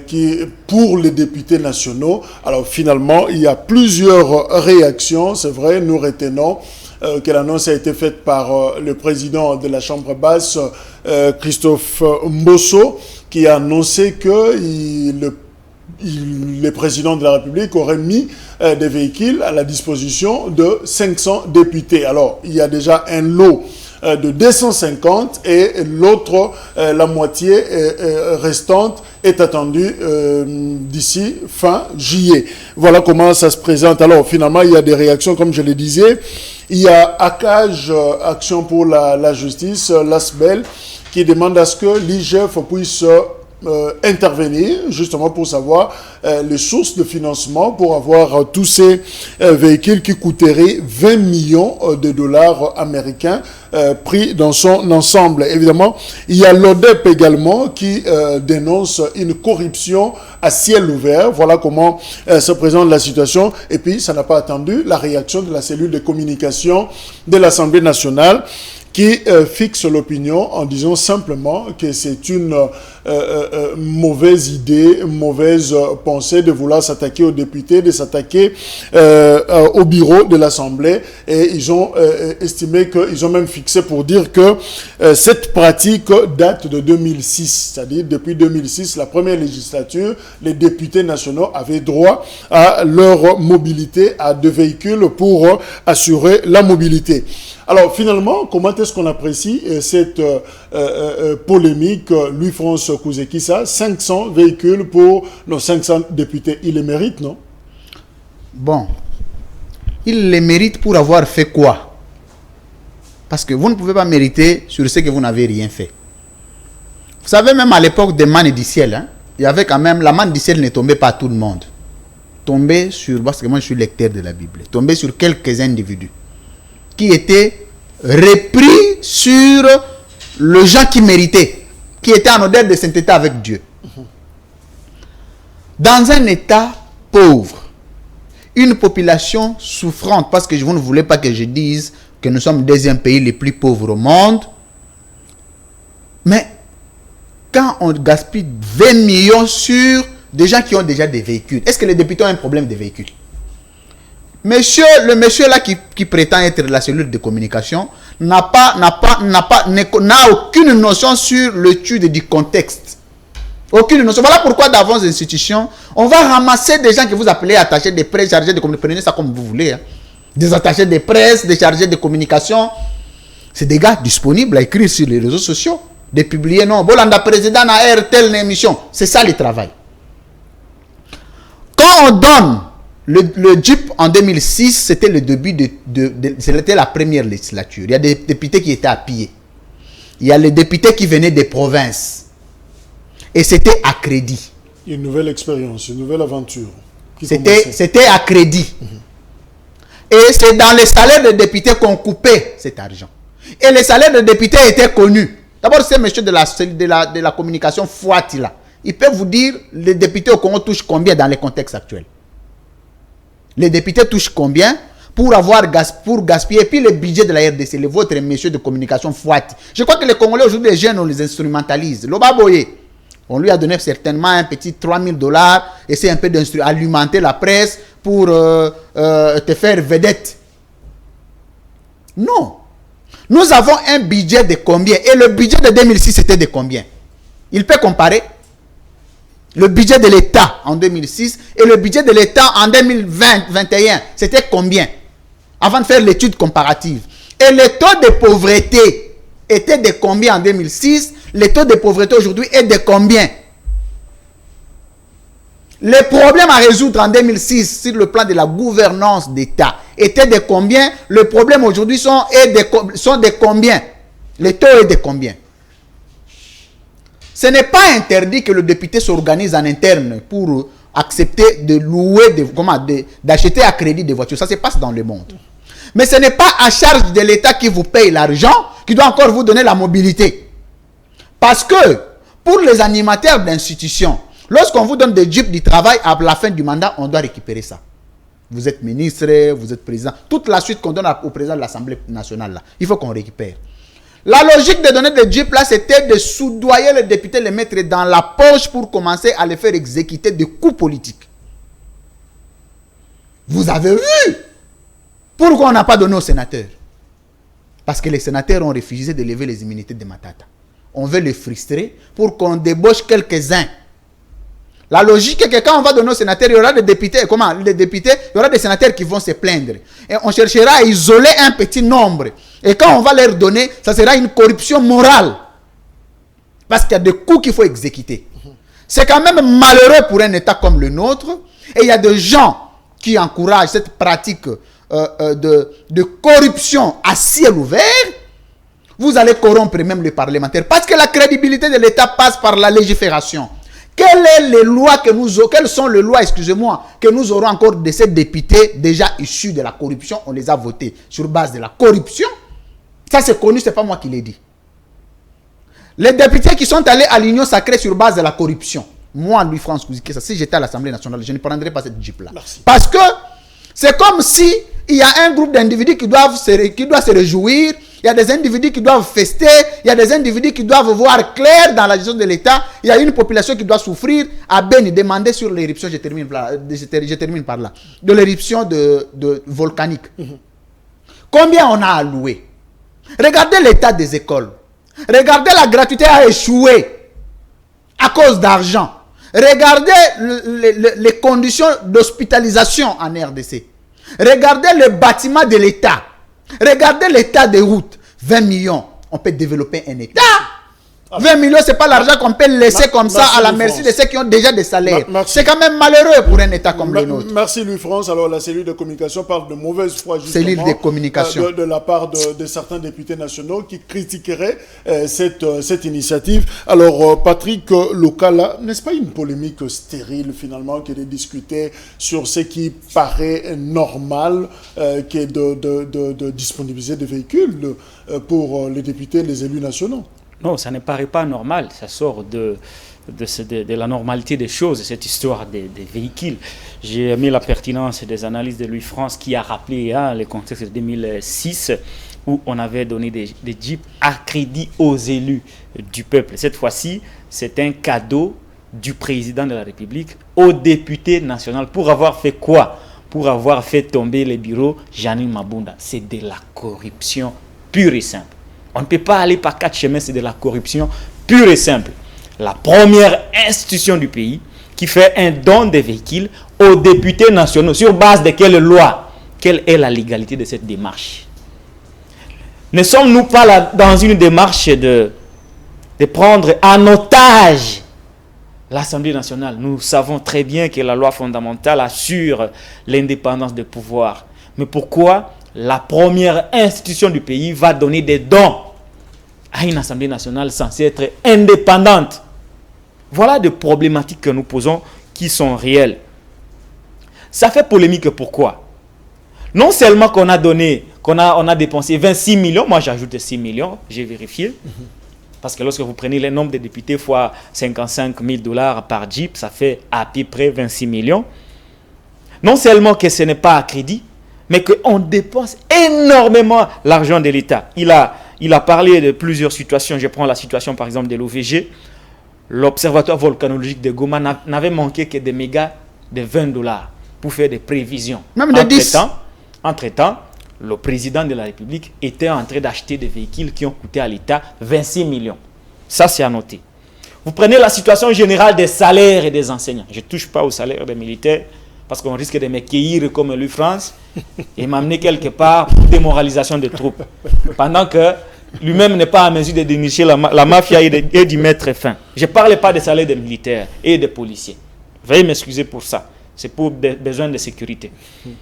qui pour les députés nationaux. Alors finalement, il y a plusieurs réactions. C'est vrai, nous retenons que l'annonce a été faite par le président de la Chambre basse, Christophe Mbosso, qui a annoncé que le président de la République aurait mis des véhicules à la disposition de 500 députés. Alors, il y a déjà un lot de 250 et l'autre, la moitié restante est attendue d'ici fin juillet. Voilà comment ça se présente. Alors finalement, il y a des réactions, comme je le disais. Il y a ACAJ, Action pour la Justice, l'ASBEL, qui demande à ce que l'IGF puisse intervenir justement pour savoir les sources de financement pour avoir tous ces véhicules qui coûteraient 20 millions de dollars américains pris dans son ensemble. Évidemment, il y a l'ODEP également qui dénonce une corruption à ciel ouvert. Voilà comment se présente la situation. Et puis, ça n'a pas attendu la réaction de la cellule de communication de l'Assemblée nationale qui fixe l'opinion en disant simplement que c'est une mauvaise idée, mauvaise pensée de vouloir s'attaquer aux députés, de s'attaquer au bureau de l'Assemblée. Et ils ont estimé ils ont même fixé pour dire que cette pratique date de 2006. C'est-à-dire, depuis 2006, la première législature, les députés nationaux avaient droit à leur mobilité, à 2 véhicules pour assurer la mobilité. Alors, finalement, comment est-ce qu'on apprécie cette polémique, Louis-France Kouzekissa, 500 véhicules pour nos 500 députés, il les mérite, non? Bon, il les mérite pour avoir fait quoi? Parce que vous ne pouvez pas mériter sur ce que vous n'avez rien fait. Vous savez, même à l'époque des mannes du ciel, il y avait quand même, la manne du ciel ne tombait pas à tout le monde. Tombait sur, parce que moi je suis lecteur de la Bible, tombait sur quelques individus qui étaient repris sur le gens qui méritaient, qui étaient en odeur de sainteté avec Dieu. Dans un état pauvre, une population souffrante, parce que vous ne voulez pas que je dise que nous sommes le 2e pays le plus pauvre au monde, mais quand on gaspille 20 millions sur des gens qui ont déjà des véhicules, est-ce que les députés ont un problème de véhicules? Le monsieur là qui prétend être de la cellule de communication n'a aucune notion sur l'étude du contexte. Aucune notion. Voilà pourquoi dans vos institutions, on va ramasser des gens que vous appelez attachés de presse, chargés de communication. Prenez ça comme vous voulez. Des attachés de presse, des chargés de communication. C'est des gars disponibles à écrire sur les réseaux sociaux, de publier non. Bolanda président a telle émission. C'est ça le travail. on donne le Jeep en 2006, c'était le début c'était la première législature. Il y a des députés qui étaient à pied. Il y a les députés qui venaient des provinces. Et c'était à crédit. Une nouvelle expérience, une nouvelle aventure. C'était à crédit. Et c'est dans les salaires des députés qu'on coupait cet argent. Et les salaires des députés étaient connus. D'abord, c'est monsieur de la communication Fouati là. Il peut vous dire, les députés au Congo touchent combien dans les contextes actuels. Les députés touchent combien pour gaspiller. Et puis le budget de la RDC, le vôtre monsieur de communication Fouati. Je crois que les Congolais aujourd'hui, les jeunes, on les instrumentalise. Lobaboye, on lui a donné certainement un petit $3000 et c'est un peu d'alimenter la presse pour te faire vedette. Non. Nous avons un budget de combien? Et le budget de 2006, c'était de combien? Il peut comparer le budget de l'État en 2006 et le budget de l'État en 2020-2021. C'était combien? Avant de faire l'étude comparative. Et le taux de pauvreté était de combien en 2006? Le taux de pauvreté aujourd'hui est de combien? Les problèmes à résoudre en 2006 sur le plan de la gouvernance d'État étaient de combien? Les problèmes aujourd'hui sont de combien? Le taux est de combien? Ce n'est pas interdit que le député s'organise en interne pour accepter de louer, d'acheter à crédit des voitures. Ça se passe dans le monde. Mais ce n'est pas à charge de l'État qui vous paye l'argent, qui doit encore vous donner la mobilité. Parce que pour les animateurs d'institutions, lorsqu'on vous donne des jeeps du travail, à la fin du mandat, on doit récupérer ça. Vous êtes ministre, vous êtes président. Toute la suite qu'on donne au président de l'Assemblée nationale, là, il faut qu'on récupère. La logique de donner des jeeps, là, c'était de soudoyer les députés, les mettre dans la poche pour commencer à les faire exécuter des coups politiques. Vous avez vu pourquoi on n'a pas donné aux sénateurs? Parce que les sénateurs ont refusé de lever les immunités de Matata. On veut les frustrer pour qu'on débauche quelques-uns. La logique est que quand on va donner aux sénateurs, il y aura des députés, il y aura des sénateurs qui vont se plaindre. Et on cherchera à isoler un petit nombre. Et quand on va leur donner, ça sera une corruption morale. Parce qu'il y a des coups qu'il faut exécuter. C'est quand même malheureux pour un État comme le nôtre. Et il y a des gens qui encouragent cette pratique de corruption à ciel ouvert. Vous allez corrompre même les parlementaires. Parce que la crédibilité de l'État passe par la légifération. Quelles sont les lois, que nous aurons encore de ces députés déjà issus de la corruption? On les a votés sur base de la corruption. Ça c'est connu, c'est pas moi qui l'ai dit. Les députés qui sont allés à l'Union sacrée sur base de la corruption. Moi, Louis-France Kouzikessa, si j'étais à l'Assemblée nationale, je ne prendrais pas cette jeep-là. Parce que c'est comme si il y a un groupe d'individus qui doit se réjouir. Il y a des individus qui doivent fester, il y a des individus qui doivent voir clair dans la gestion de l'État, il y a une population qui doit souffrir. À Beni, demander sur l'éruption, je termine par là, de l'éruption de volcanique. Combien on a alloué? Regardez l'état des écoles. Regardez, la gratuité a échoué à cause d'argent. Regardez les conditions d'hospitalisation en RDC. Regardez le bâtiment de l'État. Regardez l'état des routes. 20 millions, on peut développer un État. 20 millions, ce n'est pas l'argent qu'on peut laisser comme ça à la merci de ceux qui ont déjà des salaires. C'est quand même malheureux pour un État comme le nôtre. Merci Louis-France. Alors la cellule de communication parle de mauvaise foi justement, cellule de communication. De la part de certains députés nationaux qui critiqueraient cette initiative. Alors Patrick Lokala, n'est-ce pas une polémique stérile finalement que de discuter sur ce qui paraît normal qui est de disponibiliser des véhicules pour les députés et les élus nationaux? Non, ça ne paraît pas normal. Ça sort de la normalité des choses, cette histoire des véhicules. J'ai aimé la pertinence des analyses de Louis-France qui a rappelé le contexte de 2006 où on avait donné des jeeps à crédit aux élus du peuple. Cette fois-ci, c'est un cadeau du président de la République aux députés nationaux. Pour avoir fait quoi? Pour avoir fait tomber les bureaux Janine Mabunda. C'est de la corruption pure et simple. On ne peut pas aller par quatre chemins, c'est de la corruption pure et simple. La première institution du pays qui fait un don de véhicules aux députés nationaux, sur base de quelle loi? Quelle est la légalité de cette démarche? Ne sommes-nous pas là dans une démarche de prendre en otage l'Assemblée nationale. Nous savons très bien que la loi fondamentale assure l'indépendance des pouvoirs. Mais pourquoi la première institution du pays va donner des dons à une Assemblée nationale censée être indépendante? Voilà des problématiques que nous posons qui sont réelles. Ça fait polémique pourquoi? Non seulement qu'on a donné, on a dépensé 26 millions, moi j'ajoute 6 millions, j'ai vérifié. Parce que lorsque vous prenez le nombre de députés fois 55 000 $ par Jeep, ça fait à peu près 26 millions. Non seulement que ce n'est pas à crédit, mais qu'on dépense énormément l'argent de l'État. Il a parlé de plusieurs situations. Je prends la situation par exemple de l'OVG. L'Observatoire volcanologique de Goma n'avait manqué que des mégas de 20 $ pour faire des prévisions. Même de 10. Entre-temps, le président de la République était en train d'acheter des véhicules qui ont coûté à l'État 26 millions. Ça, c'est à noter. Vous prenez la situation générale des salaires et des enseignants. Je ne touche pas aux salaires des militaires parce qu'on risque de me cueillir comme l'UFrance et m'amener quelque part pour démoralisation des troupes. Pendant que lui-même n'est pas à mesure de dénicher la mafia et d'y mettre fin. Je ne parle pas des salaires des militaires et des policiers. Veuillez m'excuser pour ça. C'est pour des besoins de sécurité.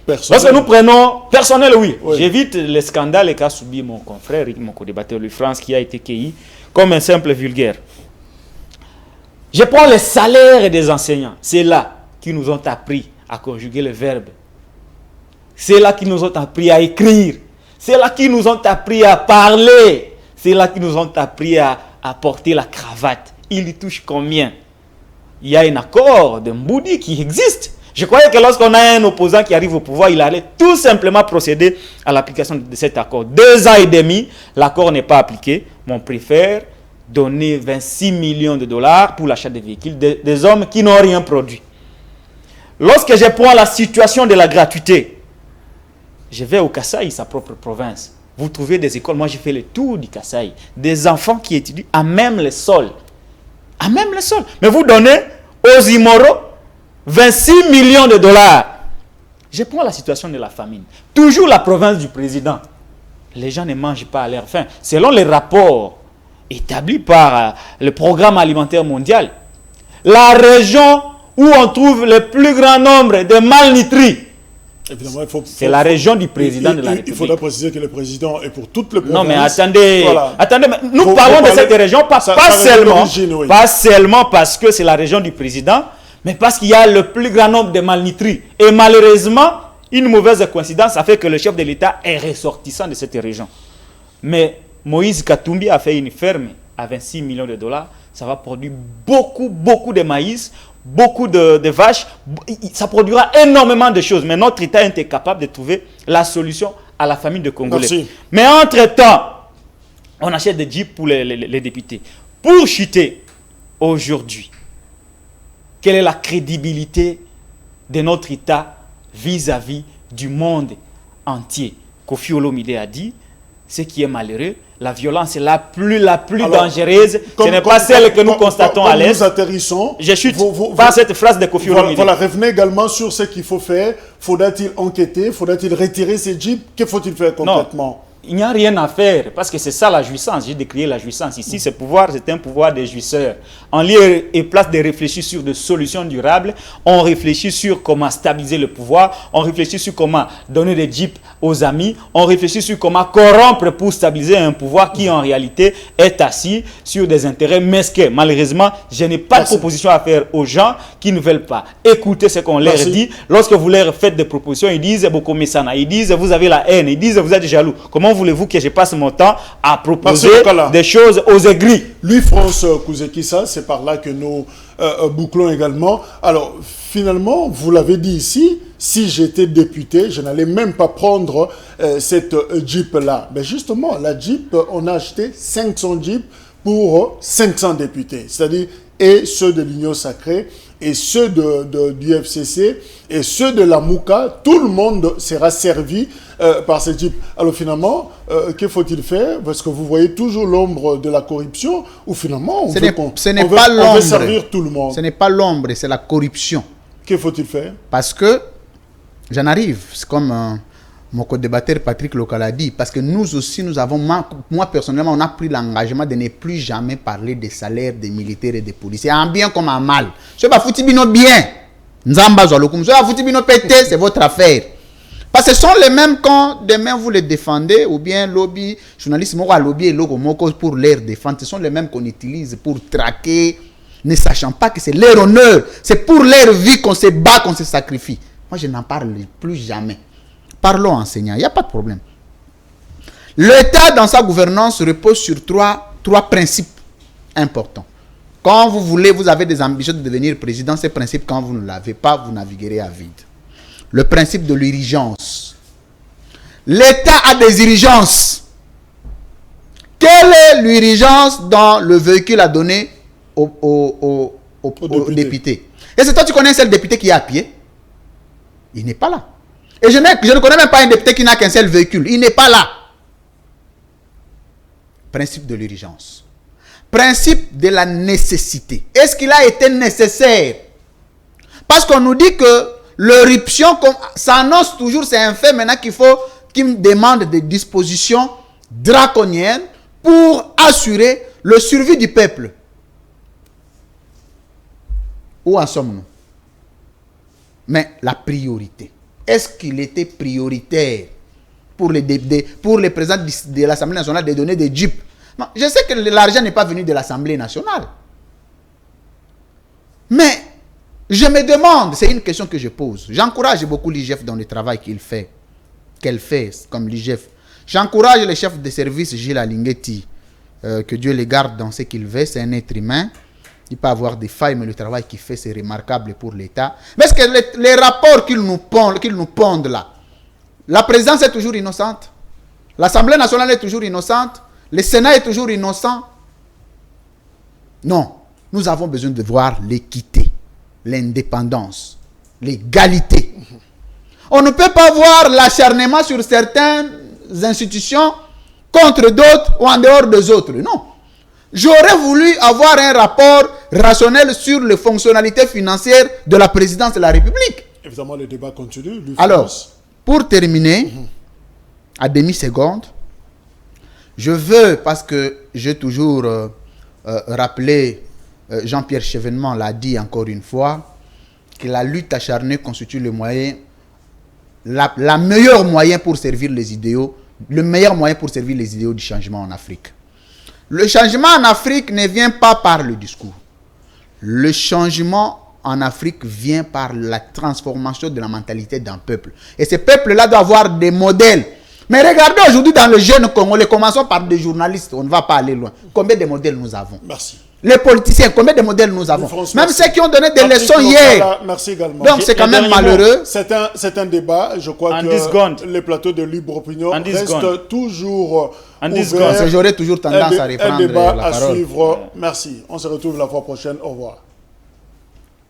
Personnel. Lorsque nous prenons... Personnel, oui. J'évite les scandales qu'a subi mon confrère, mon co-débatteur l'UFrance, qui a été cueilli comme un simple vulgaire. Je prends les salaires des enseignants. C'est là qui nous ont appris à conjuguer le verbe. C'est là qui nous ont appris à écrire. C'est là qui nous ont appris à parler. C'est là qui nous ont appris à porter la cravate. Il y touche combien? Il y a un accord de Mboudi qui existe. Je croyais que lorsqu'on a un opposant qui arrive au pouvoir, il allait tout simplement procéder à l'application de cet accord. 2 ans et demi, l'accord n'est pas appliqué. Mais on préfère donner 26 millions de $ pour l'achat des véhicules des hommes qui n'ont rien produit. Lorsque je prends la situation de la gratuité, je vais au Kasaï, sa propre province. Vous trouvez des écoles, moi j'ai fait le tour du Kasaï, des enfants qui étudient à même le sol. À même le sol. Mais vous donnez aux Imoro 26 millions de $. Je prends la situation de la famine. Toujours la province du président. Les gens ne mangent pas à leur faim. Selon les rapports établis par le programme alimentaire mondial, la région où on trouve le plus grand nombre de malnutris, c'est la région du président de la République. Il faudra préciser que le président est pour toutes les provinces. Non mais attendez, attendez, nous parlons de cette région pas seulement parce que c'est la région du président, mais parce qu'il y a le plus grand nombre de malnutris. Et malheureusement, une mauvaise coïncidence a fait que le chef de l'État est ressortissant de cette région. Mais Moïse Katumbi a fait une ferme à 26 millions de $. Ça va produire beaucoup de maïs, beaucoup de vaches. Ça produira énormément de choses. Mais notre État est incapable de trouver la solution à la famine de Congolais. Merci. Mais entre-temps, on achète des jeeps pour les députés. Pour chuter aujourd'hui, quelle est la crédibilité de notre État vis-à-vis du monde entier? Kofi Olomide a dit, ce qui est malheureux, la violence est la plus dangereuse. Ce n'est pas celle que nous constatons à l'Est. Nous atterrissons. Je chute par cette phrase de Kofi Olomide. Voilà, revenez également sur ce qu'il faut faire. Faudra-t-il enquêter? Faudra-t-il retirer ces jeeps? Que faut-il faire concrètement? Non. Il n'y a rien à faire, parce que c'est ça la jouissance. J'ai décrié la jouissance. Ici, c'est un pouvoir des jouisseurs. En lieu et place de réfléchir sur des solutions durables, on réfléchit sur comment stabiliser le pouvoir, on réfléchit sur comment donner des jeeps aux amis, on réfléchit sur comment corrompre pour stabiliser un pouvoir qui en réalité est assis sur des intérêts mesquins. Malheureusement, je n'ai pas de proposition à faire aux gens qui ne veulent pas écouter ce qu'on leur dit. Lorsque vous leur faites des propositions, ils disent beaucoup Messana, ils disent vous avez la haine, ils disent vous êtes jaloux. Comment voulez-vous que je passe mon temps à proposer des choses aux aigris? Lui, France Kouzekissa, c'est par là que nous bouclons également. Alors, finalement, vous l'avez dit ici, si j'étais député, je n'allais même pas prendre cette Jeep-là. Mais justement, la Jeep, on a acheté 500 Jeeps pour 500 députés. C'est-à-dire, et ceux de l'Union Sacrée, et ceux du FCC, et ceux de la Mouka, tout le monde sera servi par ces Jeeps. Alors finalement, que faut-il faire? Parce que vous voyez toujours l'ombre de la corruption, ou finalement, on veut servir tout le monde. Ce n'est pas l'ombre, c'est la corruption. Que faut-il faire? Parce que, j'en arrive, c'est comme mon co-débatteur Patrick Local a dit, parce que nous aussi, nous avons, moi personnellement, on a pris l'engagement de ne plus jamais parler des salaires des militaires et des policiers, en bien comme en mal. Ce n'est pas foutu bien. Nzamba Zolokum, c'est votre affaire. Parce que ce sont les mêmes quand demain vous les défendez, ou bien lobby, journalistes lobby et logo moko pour les défendre. Ce sont les mêmes qu'on utilise pour traquer, ne sachant pas que c'est leur honneur, c'est pour leur vie qu'on se bat, qu'on se sacrifie. Moi, je n'en parle plus jamais. Parlons enseignants, il n'y a pas de problème. L'État, dans sa gouvernance, repose sur trois principes importants. Quand vous voulez, vous avez des ambitions de devenir président, ces principes, quand vous ne l'avez pas, vous naviguerez à vide. Le principe de l'urgence. L'État a des urgences. Quelle est l'urgence dans le véhicule à donner au député? Et c'est toi, tu connais un seul député qui est à pied? Il n'est pas là. Et je ne connais même pas un député qui n'a qu'un seul véhicule. Il n'est pas là. Principe de l'urgence. Principe de la nécessité. Est-ce qu'il a été nécessaire? Parce qu'on nous dit que l'éruption, ça annonce toujours, c'est un fait maintenant qu'il demande des dispositions draconiennes pour assurer le survie du peuple. Où en sommes-nous? Mais la priorité. Est-ce qu'il était prioritaire pour les présidents de l'Assemblée nationale de donner des jeeps? Non, je sais que l'argent n'est pas venu de l'Assemblée nationale. Mais je me demande, c'est une question que je pose. J'encourage beaucoup l'IGF dans le travail qu'elle fait comme l'IGF. J'encourage le chef de service Gilles Alinguetti, que Dieu les garde dans ce qu'il fait, c'est un être humain. Il peut avoir des failles, mais le travail qu'il fait, c'est remarquable pour l'État. Mais est-ce que les rapports qu'ils nous pondent là, la présidence est toujours innocente, l'Assemblée nationale est toujours innocente, le Sénat est toujours innocent? Non, nous avons besoin de voir l'équité, l'indépendance, l'égalité. On ne peut pas voir l'acharnement sur certaines institutions contre d'autres ou en dehors des autres. Non. J'aurais voulu avoir un rapport rationnel sur les fonctionnalités financières de la présidence de la République. Évidemment, le débat continue. Alors, pour terminer, à demi-seconde, je veux, parce que j'ai toujours rappelé, Jean-Pierre Chevènement l'a dit encore une fois, que la lutte acharnée constitue le moyen, la meilleure moyen pour servir les idéaux, le meilleur moyen pour servir les idéaux du changement en Afrique. Le changement en Afrique ne vient pas par le discours. Le changement en Afrique vient par la transformation de la mentalité d'un peuple. Et ce peuple-là doit avoir des modèles. Mais regardez aujourd'hui dans le jeune Congolais, commençons par des journalistes, on ne va pas aller loin. Combien de modèles nous avons? Merci. Les politiciens, combien de modèles nous avons? Même ceux qui ont donné des leçons hier. Merci également. Donc c'est quand même malheureux. C'est un débat, je crois que les plateaux de libre opinion restent toujours ouverts. J'aurais toujours tendance à reprendre un débat la à parole. suivre. Merci. On se retrouve la fois prochaine. Au revoir.